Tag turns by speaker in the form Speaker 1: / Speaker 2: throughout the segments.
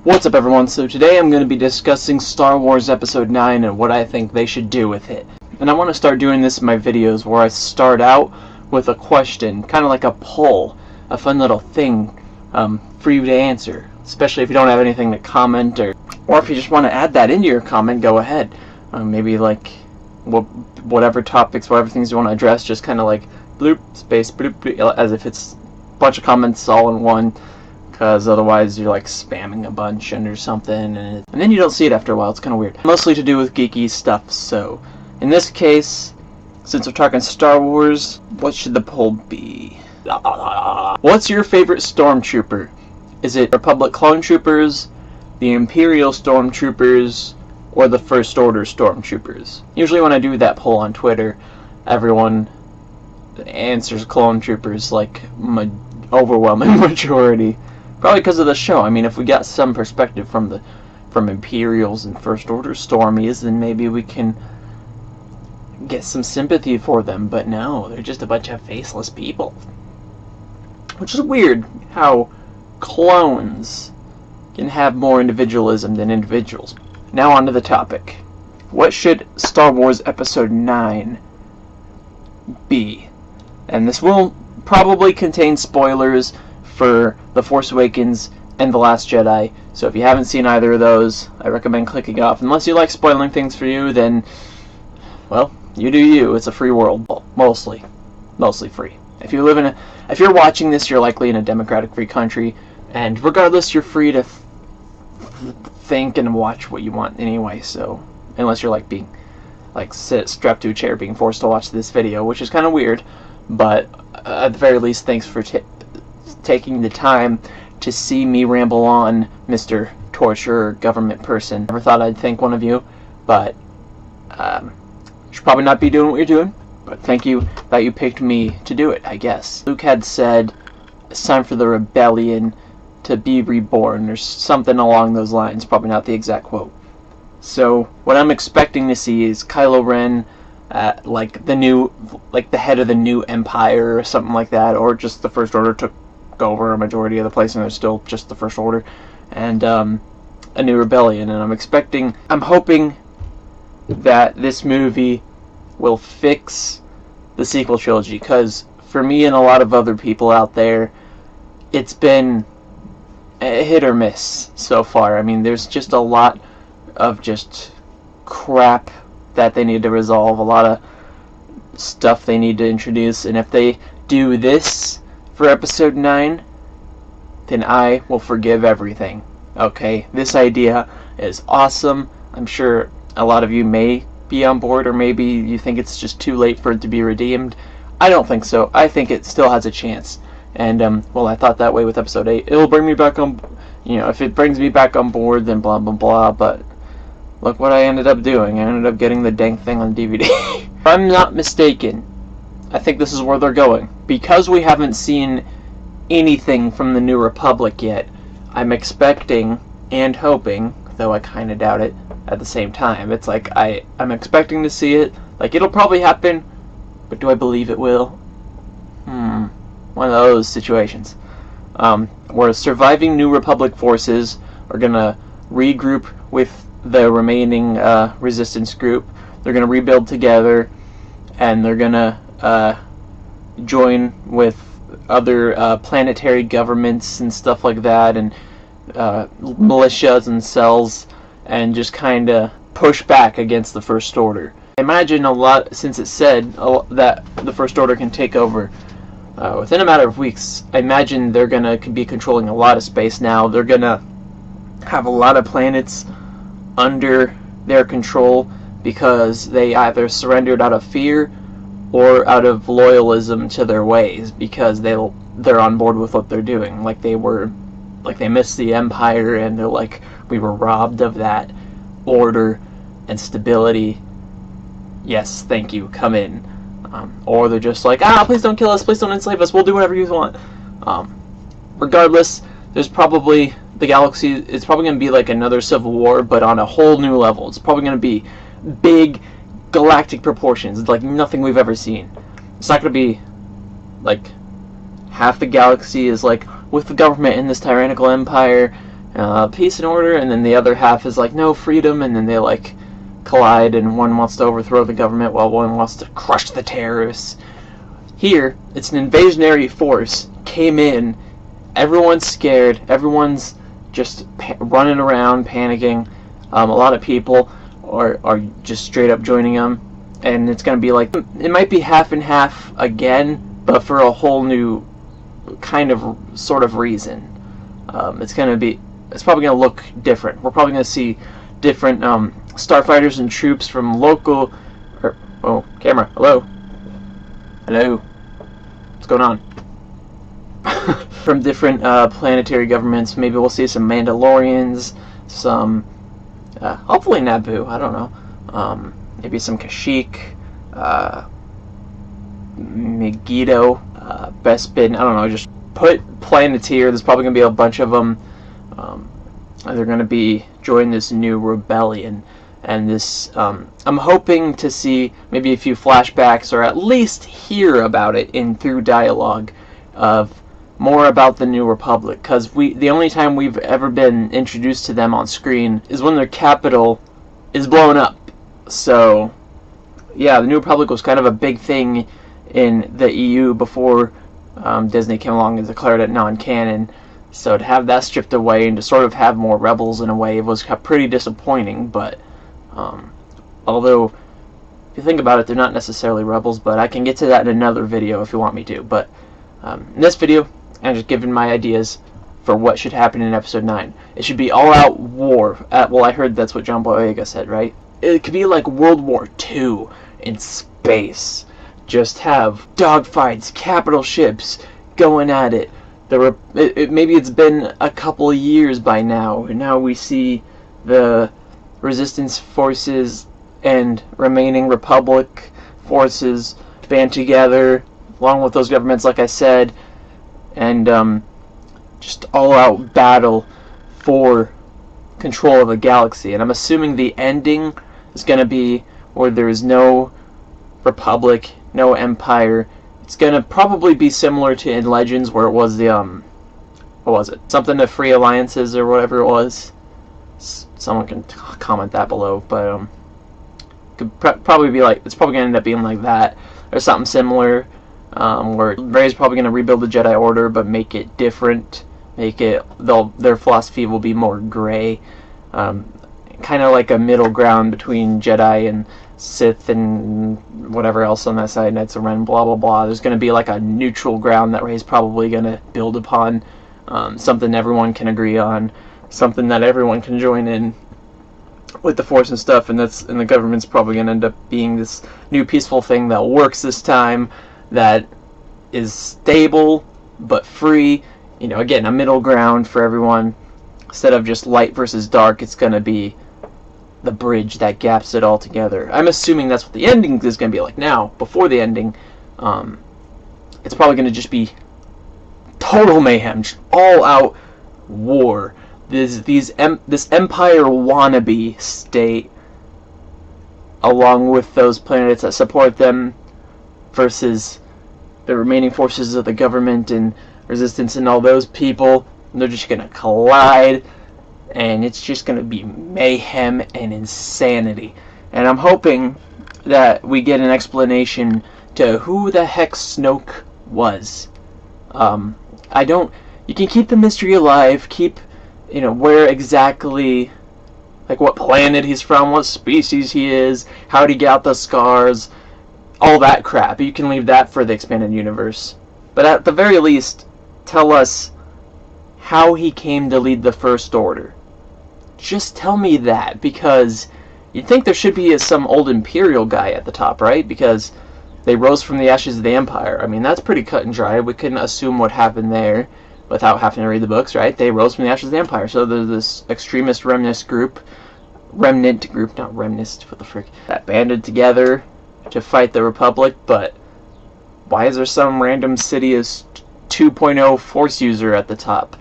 Speaker 1: What's up, everyone? So today I'm going to be discussing Star Wars Episode 9 and what I think they should do with it. And I want to start doing this in my videos where I start out with a question, kind of like a poll, a fun little thing for you to answer. Especially if you don't have anything to comment, or if you just want to add that into your comment, go ahead. Maybe like whatever topics, whatever things you want to address, just kind of like bloop, space, bloop, bloop, as if it's a bunch of comments all in one. Because otherwise you're like spamming a bunch under something, and then you don't see it after a while. It's kind of weird. Mostly to do with geeky stuff. So in this case, since we're talking Star Wars, what should the poll be? What's your favorite stormtrooper? Is it Republic clone troopers, the Imperial stormtroopers, or the First Order stormtroopers? Usually when I do that poll on Twitter, everyone answers clone troopers like overwhelming majority. Probably because of the show. I mean, if we got some perspective from Imperials and First Order Stormies, then maybe we can get some sympathy for them. But no, they're just a bunch of faceless people. Which is weird how clones can have more individualism than individuals. Now on to the topic. What should Star Wars Episode 9 be? And this will probably contain spoilers for The Force Awakens and The Last Jedi, so if you haven't seen either of those, I recommend clicking off. Unless you like spoiling things for you, then, well, you do you. It's a free world. Mostly free. If you're watching this, you're likely in a democratic free country, and regardless, you're free to think and watch what you want anyway, so, unless you're like being, like, strapped to a chair being forced to watch this video, which is kind of weird, but at the very least, thanks for taking the time to see me ramble on, Mr. Torturer government person. Never thought I'd thank one of you, but you should probably not be doing what you're doing, but thank you that you picked me to do it, I guess. Luke had said it's time for the rebellion to be reborn, or something along those lines, probably not the exact quote. So what I'm expecting to see is Kylo Ren like the head of the new empire or something like that, or just the First Order took over a majority of the place and there's still just the First Order, and a new rebellion. And I'm hoping that this movie will fix the sequel trilogy, because for me and a lot of other people out there, it's been a hit or miss so far. I mean, there's just a lot of just crap that they need to resolve, a lot of stuff they need to introduce, and if they do this for Episode 9, then I will forgive everything. Okay, this idea is awesome. I'm sure a lot of you may be on board, or maybe you think it's just too late for it to be redeemed. I don't think so. I think it still has a chance, and well, I thought that way with Episode 8. It'll bring me back on, if it brings me back on board, then blah blah blah, but look what I ended up doing. I ended up getting the dang thing on DVD. If I'm not mistaken, I think this is where they're going. Because we haven't seen anything from the New Republic yet, I'm expecting and hoping, though I kind of doubt it at the same time. It's like I'm expecting to see it. Like, it'll probably happen, but do I believe it will? One of those situations. Where surviving New Republic forces are going to regroup with the remaining resistance group. They're going to rebuild together, and they're going to join with other planetary governments and stuff like that, and militias and cells, and just kind of push back against the First Order. Imagine a lot, since it said that the First Order can take over within a matter of weeks. I imagine they're going to be controlling a lot of space now. They're going to have a lot of planets under their control because they either surrendered out of fear or out of loyalism to their ways, because they're on board with what they're doing. Like they missed the Empire, and they're like, we were robbed of that order and stability. Yes, thank you, come in. Or they're just like, please don't kill us, please don't enslave us, we'll do whatever you want. Regardless, there's probably the galaxy, it's probably going to be like another civil war, but on a whole new level. It's probably going to be big galactic proportions, like nothing we've ever seen. It's not going to be like half the galaxy is like with the government in this tyrannical empire, peace and order, and then the other half is like, no, freedom, and then they like collide, and one wants to overthrow the government while one wants to crush the terrorists. Here, it's an invasionary force, came in, everyone's scared, everyone's just running around, panicking. A lot of people are just straight up joining them, and it's going to be like, it might be half and half again, but for a whole new kind of sort of reason. It's probably going to look different. We're probably going to see different starfighters and troops from local, oh, camera, hello, what's going on? From different planetary governments. Maybe we'll see some Mandalorians, some hopefully Naboo, I don't know, maybe some Kashyyyk, Megiddo, Bespin, I don't know, just put planets here. There's probably going to be a bunch of them. They're going to be join this new rebellion, and this I'm hoping to see maybe a few flashbacks, or at least hear about it through dialogue of more about the New Republic, because the only time we've ever been introduced to them on screen is when their capital is blown up. So yeah, the New Republic was kind of a big thing in the EU before Disney came along and declared it non-canon. So to have that stripped away and to sort of have more rebels in a way was pretty disappointing. But although if you think about it, they're not necessarily rebels, but I can get to that in another video if you want me to. But in this video, I'm just giving my ideas for what should happen in Episode 9. It should be all-out war. Well, I heard that's what John Boyega said, right? It could be like World War II in space. Just have dogfights, capital ships going at it. Maybe it's been a couple of years by now, and now we see the resistance forces and remaining Republic forces band together, along with those governments, like I said, and just all-out battle for control of a galaxy. And I'm assuming the ending is going to be where there is no Republic, no Empire. It's going to probably be similar to in Legends, where it was the, what was it? Something to Free Alliances or whatever it was. Someone can comment that below, but could probably be like, it's probably going to end up being like that, or something similar, where Rey's probably going to rebuild the Jedi Order, but make it different. Their philosophy will be more gray, kind of like a middle ground between Jedi and Sith and whatever else on that side, Knights of Ren, blah blah blah. There's going to be like a neutral ground that Rey's probably going to build upon, something everyone can agree on, something that everyone can join in with the Force and stuff, and the government's probably going to end up being this new peaceful thing that works this time, that is stable but free. You know, again, a middle ground for everyone. Instead of just light versus dark, it's going to be the bridge that gaps it all together. I'm assuming that's what the ending is going to be like. Now, before the ending, it's probably going to just be total mayhem, just all-out war. This Empire wannabe state, along with those planets that support them, versus the remaining forces of the government and resistance and all those people. And they're just going to collide, and it's just going to be mayhem and insanity. And I'm hoping that we get an explanation to who the heck Snoke was. You can keep the mystery alive, keep, you know, where exactly, like what planet he's from, what species he is, how did he get out the scars, all that crap. You can leave that for the expanded universe. But at the very least, tell us how he came to lead the First Order. Just tell me that, because you'd think there should be some old Imperial guy at the top, right? Because they rose from the ashes of the Empire. I mean, that's pretty cut and dry. We couldn't assume what happened there without having to read the books, right? They rose from the ashes of the Empire. So there's this extremist remnant group, not remnant, what the frick, that banded together to fight the Republic. But why is there some random Sidious 2.0 Force user at the top?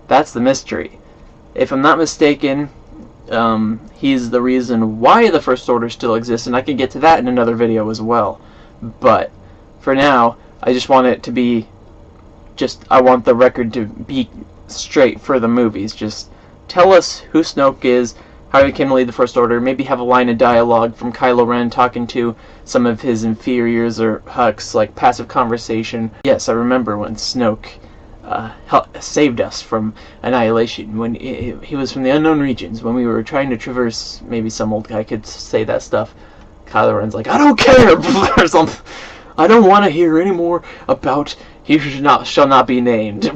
Speaker 1: That's the mystery. If I'm not mistaken, he's the reason why the First Order still exists, and I can get to that in another video as well. But for now, I just want it to be, I want the record to be straight for the movies. Just tell us who Snoke is, how he came to lead the First Order, maybe have a line of dialogue from Kylo Ren talking to some of his inferiors or Hux, like passive conversation. Yes, I remember when Snoke saved us from annihilation, when he was from the unknown regions, when we were trying to traverse. Maybe some old guy could say that stuff. Kylo Ren's like, I don't care, or something. I don't want to hear any more about he shall not be named.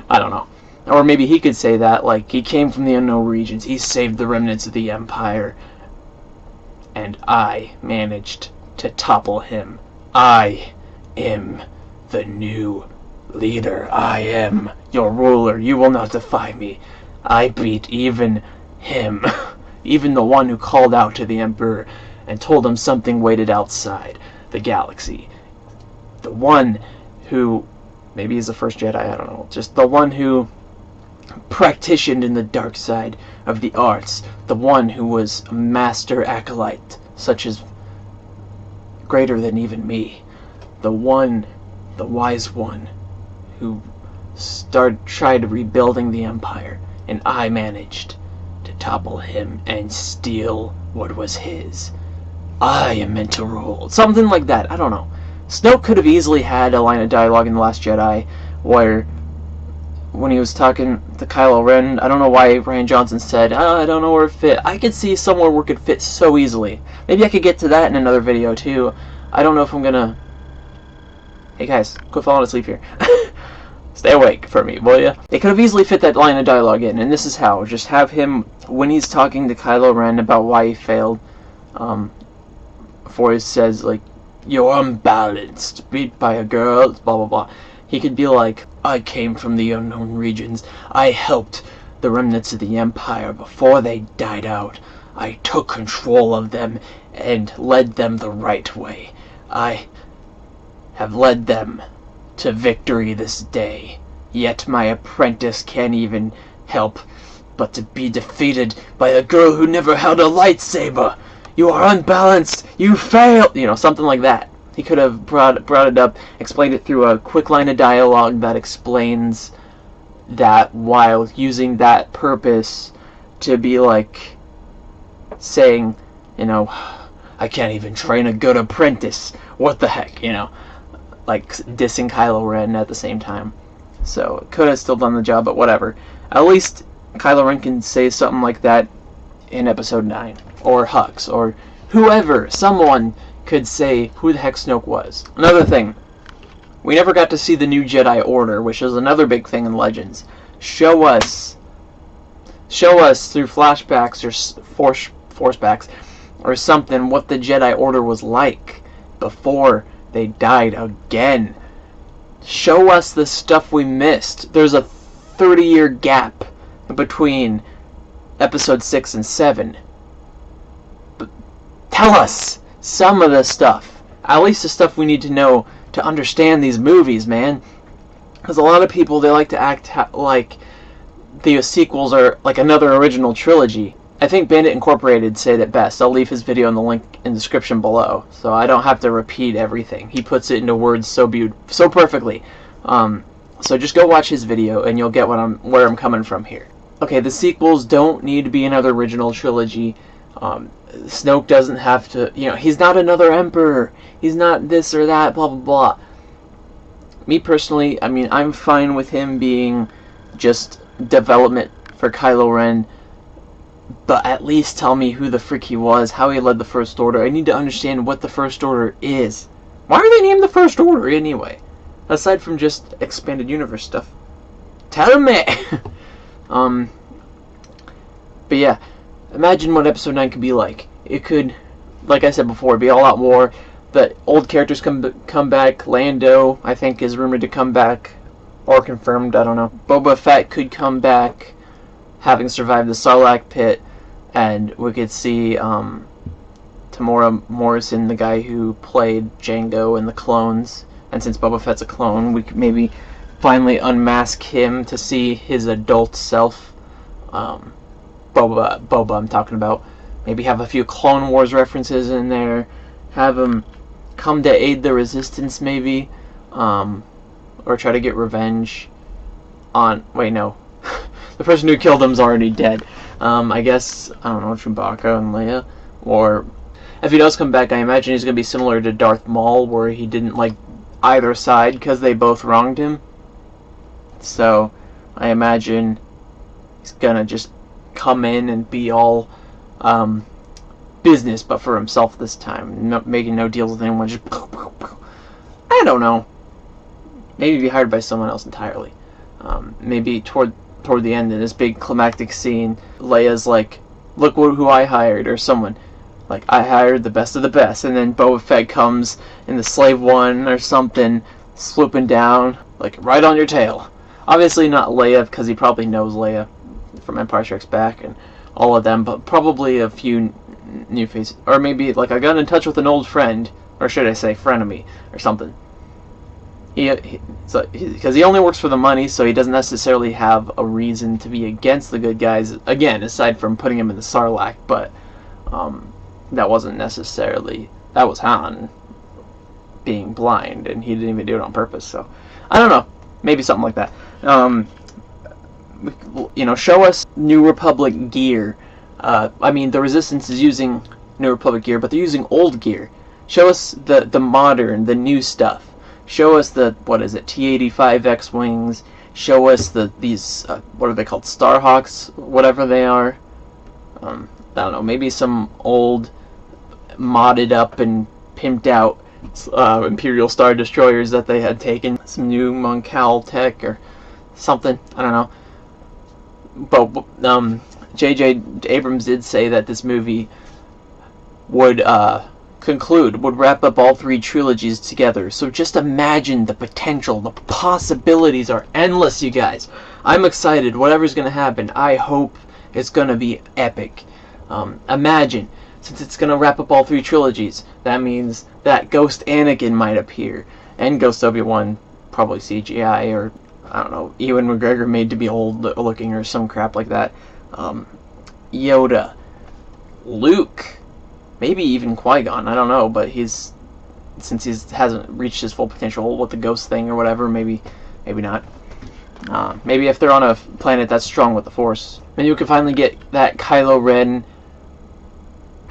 Speaker 1: I don't know. Or maybe he could say that, like, he came from the unknown regions, he saved the remnants of the Empire, and I managed to topple him. I am the new leader. I am your ruler. You will not defy me. I beat even him, even the one who called out to the Emperor and told him something waited outside the galaxy. The one who, maybe he's the first Jedi, I don't know, just the one who practiced in the dark side of the arts, the one who was a master acolyte, such as greater than even me, the one, the wise one, who tried rebuilding the Empire, and I managed to topple him and steal what was his. I am meant to rule. Something like that, I don't know. Snoke could have easily had a line of dialogue in The Last Jedi where, when he was talking to Kylo Ren, I don't know why Rian Johnson said, I don't know where it fit. I could see somewhere where it could fit so easily. Maybe I could get to that in another video too. I don't know if I'm gonna... Hey guys, quit falling asleep here. Stay awake for me, will ya? They could have easily fit that line of dialogue in, and this is how. Just have him, when he's talking to Kylo Ren about why he failed, before he says, like, you're unbalanced, beat by a girl, blah blah blah. He could be like, I came from the unknown regions. I helped the remnants of the Empire before they died out. I took control of them and led them the right way. I have led them to victory this day. Yet my apprentice can't even help but to be defeated by a girl who never held a lightsaber. You are unbalanced. You failed. You know, something like that. He could have brought it up, explained it through a quick line of dialogue that explains that, while using that purpose to be like saying, you know, I can't even train a good apprentice. What the heck, you know? Like dissing Kylo Ren at the same time. So, could have still done the job, but whatever. At least Kylo Ren can say something like that in Episode 9. Or Hux, or whoever, someone could say who the heck Snoke was. Another thing, we never got to see the new Jedi Order, which is another big thing in Legends. Show us through flashbacks or forcebacks or something what the Jedi Order was like before they died again. Show us the stuff we missed. There's a 30-year gap between Episode 6 and 7. But tell us some of the stuff. At least the stuff we need to know to understand these movies, man. Because a lot of people, they like to act like the sequels are like another original trilogy. I think Bandit Incorporated said it best. I'll leave his video in the link in the description below, so I don't have to repeat everything. He puts it into words so perfectly. So just go watch his video, and you'll get where I'm coming from here. Okay, the sequels don't need to be another original trilogy. Snoke doesn't have to, you know, he's not another emperor. He's not this or that, blah, blah, blah. Me personally, I mean, I'm fine with him being just development for Kylo Ren, but at least tell me who the frick he was, how he led the First Order. I need to understand what the First Order is. Why are they named the First Order anyway? Aside from just expanded universe stuff. Tell me! But yeah, imagine what Episode 9 could be like. It could, like I said before, be all out war. The old characters come back. Lando, I think, is rumored to come back. Or confirmed, I don't know. Boba Fett could come back, having survived the Sarlacc pit. And we could see Temuera Morrison, the guy who played Jango in the Clones. And since Boba Fett's a clone, we could maybe finally unmask him to see his adult self. Boba I'm talking about. Maybe have a few Clone Wars references in there. Have him come to aid the Resistance, maybe. Or try to get revenge on... Wait, no. the person who killed him's already dead. I guess, I don't know, Chewbacca and Leia, or if he does come back, I imagine he's going to be similar to Darth Maul, where he didn't like either side because they both wronged him. So I imagine he's going to just come in and be all business, but for himself this time, making no deals with anyone, just I don't know. Maybe be hired by someone else entirely. Maybe toward the end in this big climactic scene, Leia's like, look who I hired, or someone like, I hired the best of the best, and then Boba Fett comes in the Slave One or something, swooping down, like, right on your tail. Obviously not Leia, because he probably knows Leia from Empire Strikes Back and all of them, but probably a few new faces. Or maybe, like, I got in touch with an old friend, or should I say frenemy, or something. Because he only works for the money, so he doesn't necessarily have a reason to be against the good guys, again, aside from putting him in the Sarlacc, but that wasn't necessarily, that was Han being blind, and he didn't even do it on purpose, so I don't know, maybe something like that. You know, show us New Republic gear. I mean, the Resistance is using New Republic gear, but they're using old gear. Show us the modern, the new stuff. Show us the, what is it, T-85 X-Wings. Show us these, what are they called, Starhawks, whatever they are. I don't know, maybe some old, modded up and pimped out Imperial Star Destroyers that they had taken. Some new Mon Cal tech or something, I don't know. But J.J. Abrams did say that this movie would would wrap up all three trilogies together. So just imagine the potential, the possibilities are endless, you guys. I'm excited, whatever's going to happen. I hope it's going to be epic. Imagine, since it's going to wrap up all three trilogies, that means that Ghost Anakin might appear, and Ghost Obi-Wan, probably CGI, or I don't know, Ewan McGregor made to be old looking or some crap like that. Yoda, Luke, maybe even Qui-Gon, I don't know, but since he hasn't reached his full potential with the ghost thing or whatever, maybe not. Maybe if they're on a planet that's strong with the Force, maybe we can finally get that Kylo Ren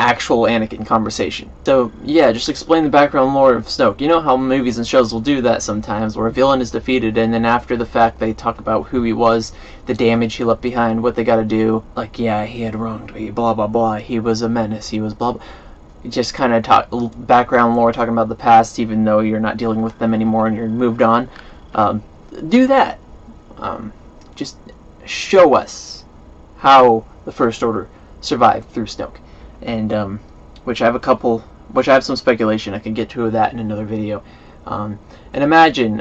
Speaker 1: actual Anakin conversation. So yeah, just explain the background lore of Snoke. You know how movies and shows will do that sometimes, where a villain is defeated and then after the fact they talk about who he was, the damage he left behind, what they gotta do. Like, yeah, he had wronged me, blah blah blah, he was a menace, he was blah blah. Just kind of talk background lore, talking about the past, even though you're not dealing with them anymore and you're moved on. Do that. Just show us how the First Order survived through Snoke. And which I have some speculation. I can get to that in another video. And imagine,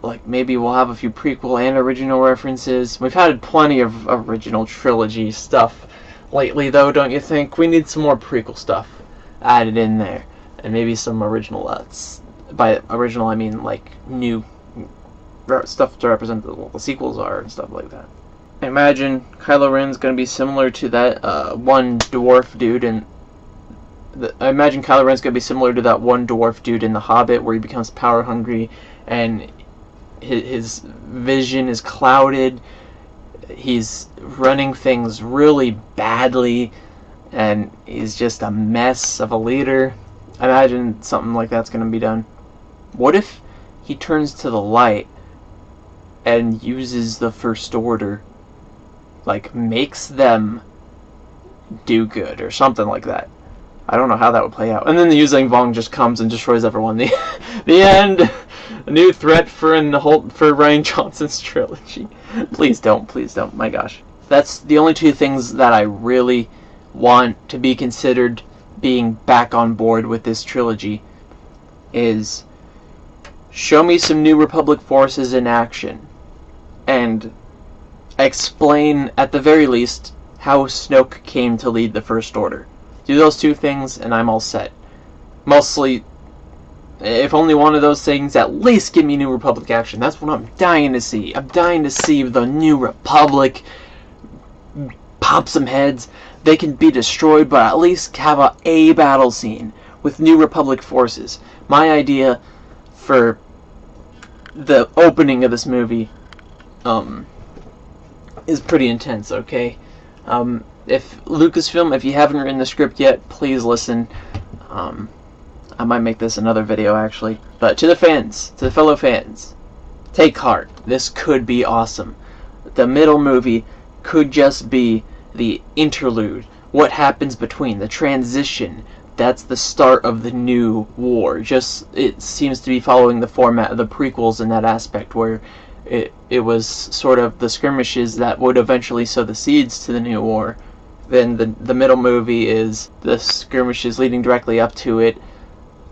Speaker 1: like, maybe we'll have a few prequel and original references. We've had plenty of original trilogy stuff lately, though, don't you think? We need some more prequel stuff added in there, and maybe some original. By original, I mean like new stuff to represent what the sequels are and stuff like that. I imagine Kylo Ren's going to be similar to that one dwarf dude, and I imagine Kylo Ren's going to be similar to that one dwarf dude in The Hobbit, where he becomes power hungry, and his vision is clouded. He's running things really badly, and he's just a mess of a leader. I imagine something like that's going to be done. What if he turns to the light and uses the First Order? Like, makes them do good or something like that. I don't know how that would play out. And then the Yu Zhang Vong just comes and destroys everyone. The end. A new threat for Rian Johnson's trilogy. Please don't. My gosh. That's the only two things that I really want to be considered being back on board with this trilogy. Is show me some New Republic forces in action. And explain, at the very least, how Snoke came to lead the First Order. Do those two things, and I'm all set. Mostly, if only one of those things, at least give me New Republic action. That's what I'm dying to see. I'm dying to see the New Republic pop some heads. They can be destroyed, but at least have a battle scene with New Republic forces. My idea for the opening of this movie, is pretty intense, okay? If Lucasfilm, if you haven't written the script yet, please listen. I might make this another video, actually. But to the fans, to the fellow fans, take heart. This could be awesome. The middle movie could just be the interlude. What happens between, the transition. That's the start of the new war. It seems to be following the format of the prequels in that aspect, where it was sort of the skirmishes that would eventually sow the seeds to the new war. Then the middle movie is the skirmishes leading directly up to it,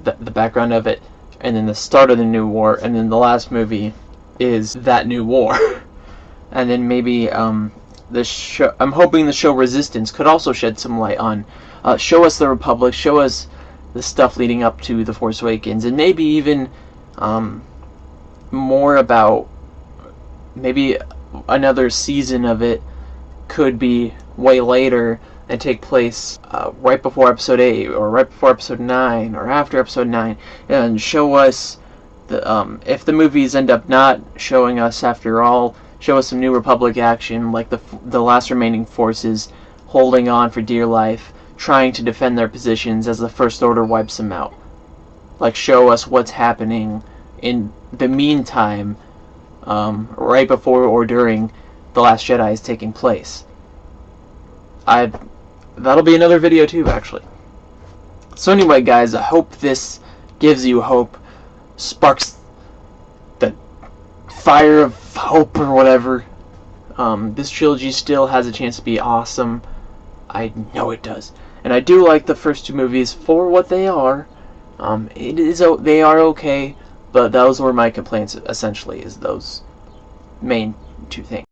Speaker 1: the background of it, and then the start of the new war, and then the last movie is that new war. And then maybe I'm hoping the show Resistance could also shed some light on, show us the Republic, show us the stuff leading up to The Force Awakens, and maybe even more about, maybe another season of it could be way later and take place right before Episode 8 or right before Episode 9 or after Episode 9, and show us if the movies end up not showing us after all, show us some New Republic action, like the last remaining forces holding on for dear life, trying to defend their positions as the First Order wipes them out. Like, show us what's happening in the meantime, right before or during The Last Jedi is taking place. That'll be another video too, actually. So anyway, guys, I hope this gives you hope, sparks the fire of hope or whatever. This trilogy still has a chance to be awesome. I know it does. And I do like the first two movies for what they are. They are okay, but those were my complaints, essentially, is those main two things.